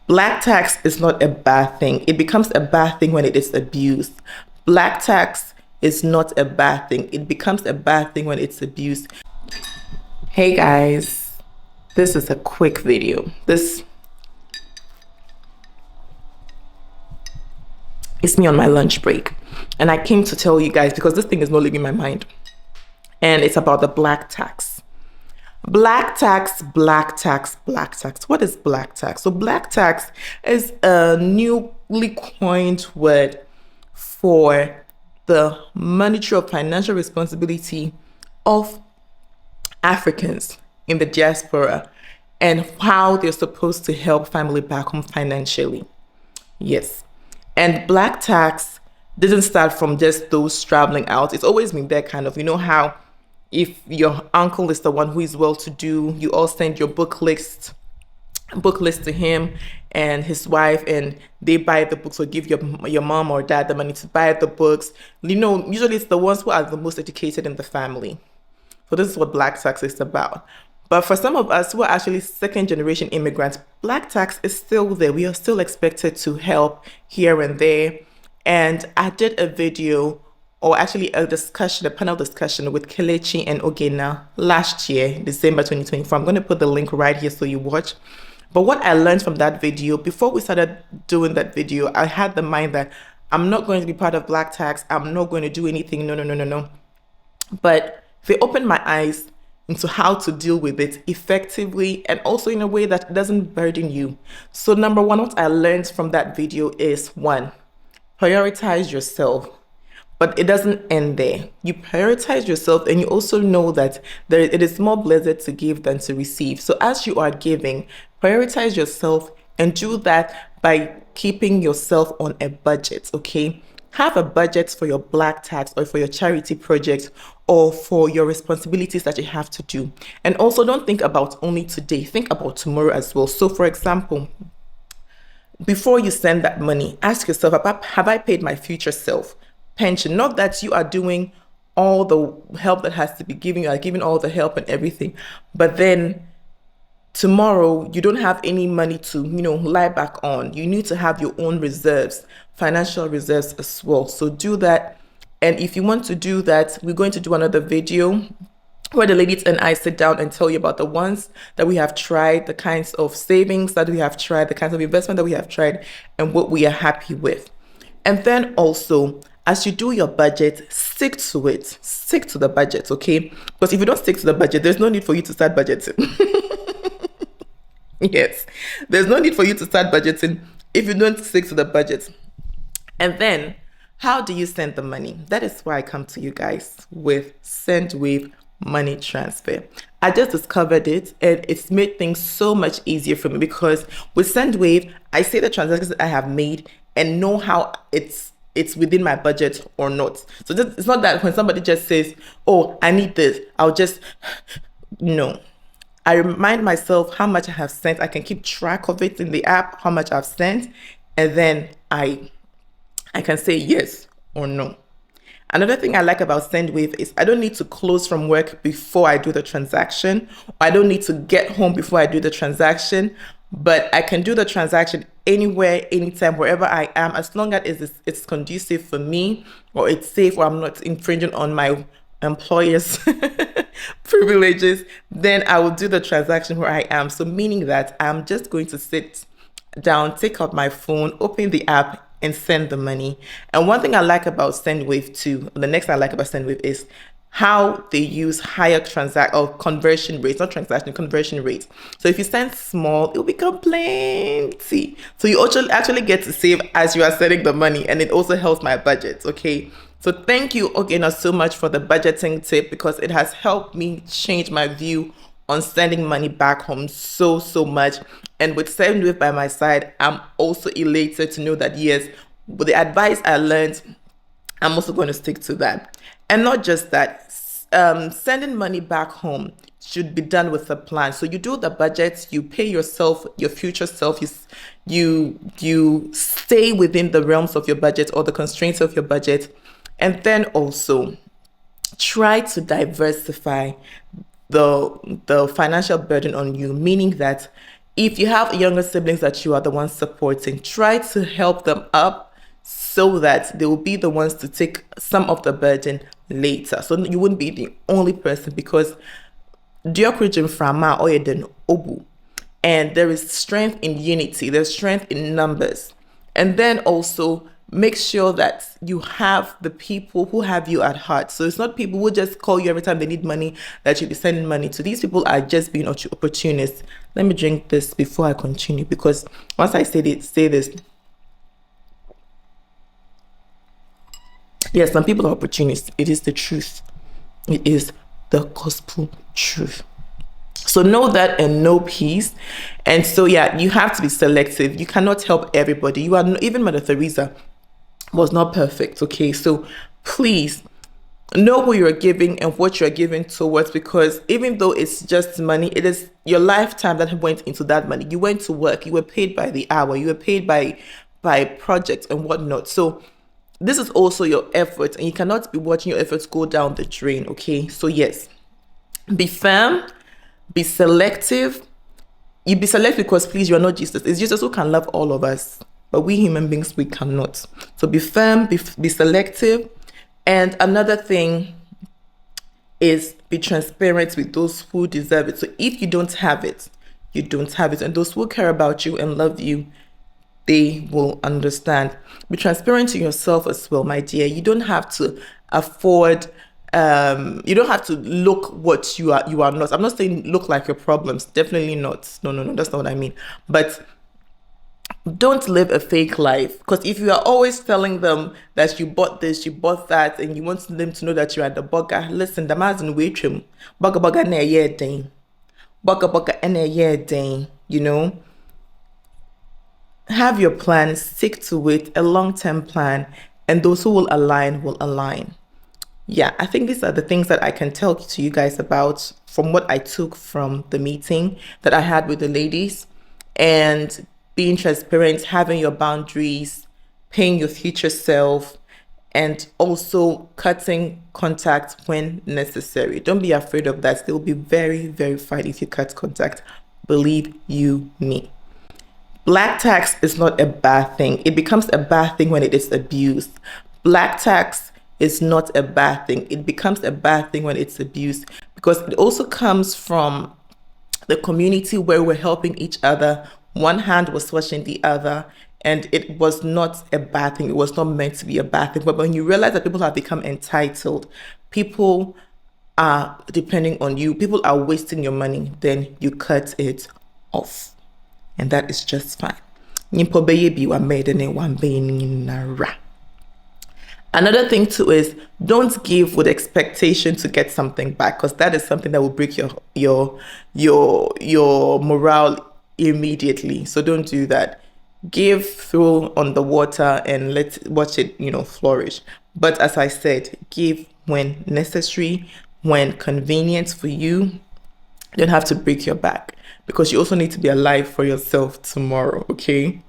Black tax is not a bad thing. It becomes a bad thing when it is abused. Black tax is not a bad thing. It becomes a bad thing when it's abused. Hey guys, this is a quick video. This is me on my lunch break. And I came to tell you guys because this thing is not leaving my mind. And it's about the black tax. Black tax, black tax, black tax. What is black tax? So black tax is a newly coined word for the monetary or financial responsibility of Africans in the diaspora and how they're supposed to help family back home financially. Yes. And black tax didn't start from just those traveling out. It's always been there kind of, you know how if your uncle is the one who is well-to-do, you all send your book list to him and his wife, and they buy the books or give your mom or dad the money to buy the books. You know, usually it's the ones who are the most educated in the family. So this is what black tax is about. But for some of us who are actually second generation immigrants, black tax is still there. We are still expected to help here and there. And I did a video, or actually a panel discussion with Kelechi and Ogena last year, December 2024. I'm going to put the link right here so you watch. But what I learned from that video, before we started doing that video, I had the mind that I'm not going to be part of black tax. I'm not going to do anything. No. But they opened my eyes into how to deal with it effectively and also in a way that doesn't burden you. So number one, what I learned from that video is one, prioritize yourself. But it doesn't end there. You prioritize yourself and you also know that it is more blessed to give than to receive. So as you are giving, prioritize yourself and do that by keeping yourself on a budget, okay? Have a budget for your black tax or for your charity project or for your responsibilities that you have to do. And also don't think about only today, think about tomorrow as well. So for example, before you send that money, ask yourself, have I paid my future self pension? Not that you are doing all the help that has to be given, you are giving all the help and everything, but then tomorrow you don't have any money to, lie back on. You need to have your own reserves, financial reserves as well. So do that. And if you want to do that, we're going to do another video where the ladies and I sit down and tell you about the ones that we have tried, the kinds of savings that we have tried, the kinds of investment that we have tried, and what we are happy with. And then also, as you do your budget, stick to it. Stick to the budget, okay? Because if you don't stick to the budget, there's no need for you to start budgeting. Yes, there's no need for you to start budgeting if you don't stick to the budget. And then, how do you send the money? That is why I come to you guys with SendWave money transfer. I just discovered it and it's made things so much easier for me because with SendWave, I see the transactions that I have made and know how it's within my budget or not. So it's not that when somebody just says, oh, I need this, I'll just, no. I remind myself how much I have sent. I can keep track of it in the app, how much I've sent, and then I can say yes or no. Another thing I like about SendWave is I don't need to close from work before I do the transaction. I don't need to get home before I do the transaction, but I can do the transaction anywhere, anytime, wherever I am, as long as it's conducive for me or it's safe or I'm not infringing on my employer's privileges, then I will do the transaction where I am. So meaning that I'm just going to sit down, take out my phone, open the app, and send the money. And one thing I like about SendWave too, the next thing I like about SendWave is how they use higher conversion rates, not transaction, conversion rates. So if you send small, it will become plenty. So you actually get to save as you are sending the money, and it also helps my budget, okay? So thank you, Ogena, so much for the budgeting tip because it has helped me change my view on sending money back home so much. And with SendWave by my side, I'm also elated to know that yes, with the advice I learned, I'm also going to stick to that. And not just that, sending money back home should be done with a plan. So you do the budget, you pay yourself, your future self, you stay within the realms of your budget or the constraints of your budget. And then also try to diversify the financial burden on you, meaning that If you have younger siblings that you are the ones supporting, try to help them up so that they will be the ones to take some of the burden later. So you wouldn't be the only person, because Diokrijin Frama Oyeden Obu. And there is strength in unity, there's strength in numbers. And then also make sure that you have the people who have you at heart. So it's not people who just call you every time they need money that you'll be sending money to. These people are just being opportunists. Let me drink this before I continue, because once I say this, yes, some people are opportunists. It is the truth. It is the gospel truth. So know that and know peace. And so, yeah, you have to be selective. You cannot help everybody. You are, even Mother Teresa was not perfect. Okay. So please know who you're giving and what you're giving towards, because even though it's just money, it is your lifetime that went into that money. You went to work, you were paid by the hour, you were paid by projects and whatnot. So this is also your effort, and you cannot be watching your efforts go down the drain. Okay. So yes, be firm. Be selective. You be selective because, please, you are not Jesus. It's Jesus who can love all of us, but we human beings, we cannot. So be firm, be selective. And another thing is be transparent with those who deserve it. So if you don't have it, you don't have it. And those who care about you and love you, they will understand. Be transparent to yourself as well, my dear. You don't have to afford you don't have to look what you are not. I'm not saying look like your problems, definitely not. No, that's not what I mean. But don't live a fake life, because if you are always telling them that you bought this, you bought that, and you want them to know that you're at the bugger, listen, the man's in wait room. Bugger na year day. Bugger na year day, you know. Have your plan, stick to it, a long-term plan, and those who will align. Yeah, I think these are the things that I can tell to you guys about from what I took from the meeting that I had with the ladies. And being transparent, having your boundaries, paying your future self, and also cutting contact when necessary. Don't be afraid of that. They will be very, very fine if you cut contact. Believe you me. Black tax is not a bad thing. It becomes a bad thing when it is abused. Black tax is not a bad thing. It becomes a bad thing when it's abused, because it also comes from the community where we're helping each other. One hand was washing the other, and it was not a bad thing. It was not meant to be a bad thing. But when you realize that people have become entitled, people are depending on you, people are wasting your money, then you cut it off. And that is just fine. Another thing too is, don't give with expectation to get something back, because that is something that will break your morale immediately. So don't do that. Give, throw on the water, and watch it, flourish. But as I said, give when necessary, when convenient for you. You don't have to break your back, because you also need to be alive for yourself tomorrow. Okay.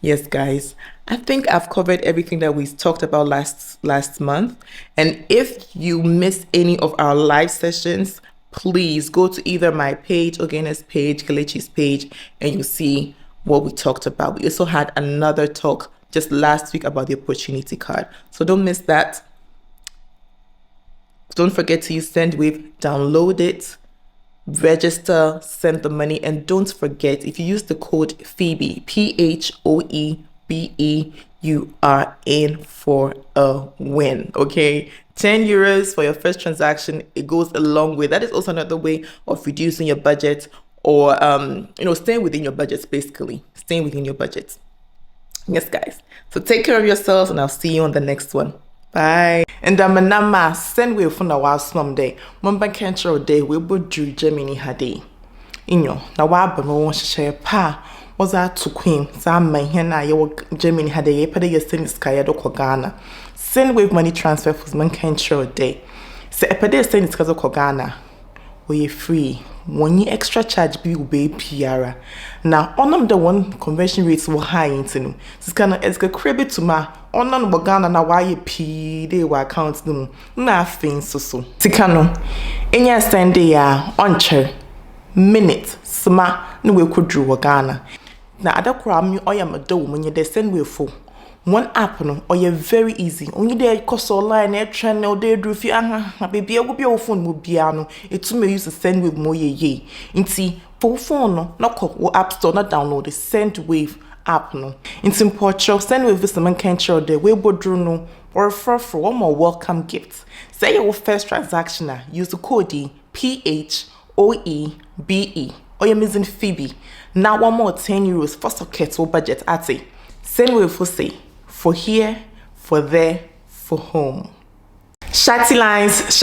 Yes, guys, I think I've covered everything that we talked about last month. And if you missed any of our live sessions, please go to either my page, Ogena's page, Kelechi's page, and you'll see what we talked about. We also had another talk just last week about the opportunity card. So don't miss that. Don't forget to use SendWave, download it, register, send the money, and don't forget, if you use the code Phoebe, PHOEBE, you are in for a win. Okay, €10 for your first transaction. It goes a long way. That is also another way of reducing your budget, or staying within your budgets. Basically, staying within your budget. Yes, guys. So take care of yourselves, and I'll see you on the next one. Bye. And manama send we from the last mom day. Mamba cancer day we would do Germany hadi. Inyo na waba no share pa was that to queen. Sam my hena your Germany had a pay your send sky do Ghana. Send wave money transfer for man cancer day. Say a pay send is kazo Ghana. We free. One year extra charge be obey Piara. Now on the one conversion rates were high into this kind of it's a credit to my on Ghana na why p they were accounts them nothing so Tikano. In your Sunday on chair. minute sma no we could draw Ghana. Now other crime I am a do when you send we for one app no or you very easy. Only there cost online air channel there do if you baby I will be your phone will be it to me use to send with more ye. Inti for phone no not call app store not download the Sendwave app no. It's important Sendwave is the man can't show the way no or for one more welcome gift. Say your first transaction use the code PHOEBE or you're missing Phoebe. Now one more €10 for socket or budget at it. Sendwave for say for here, for there, for home. Shatty lines.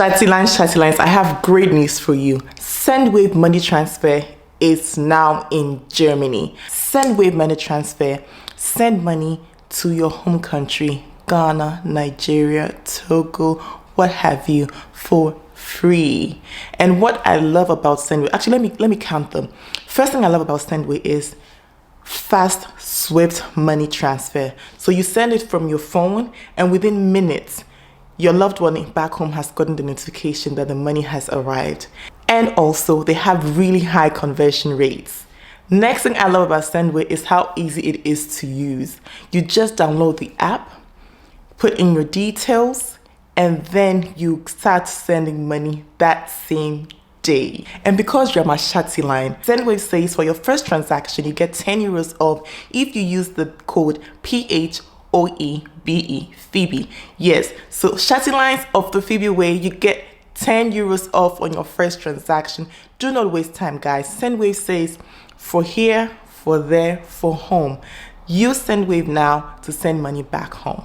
I have great news for you. Sendwave money transfer is now in Germany. Sendwave money transfer. Send money to your home country, Ghana, Nigeria, Togo, what have you, for free. And what I love about Sendwave, actually let me count them. First thing I love about Sendwave is fast, swift money transfer. So you send it from your phone and within minutes, your loved one back home has gotten the notification that the money has arrived. And also they have really high conversion rates. Next thing I love about Sendwave is how easy it is to use. You just download the app, put in your details, and then you start sending money that same day. And because you're my Shatty line, Sendwave says for your first transaction, you get €10 off if you use the code PHOEBE, Phoebe. Yes, so Shatty lines of the Phoebe way, you get €10 off on your first transaction. Do not waste time, guys. Sendwave says for here, for there, for home. Use Sendwave now to send money back home.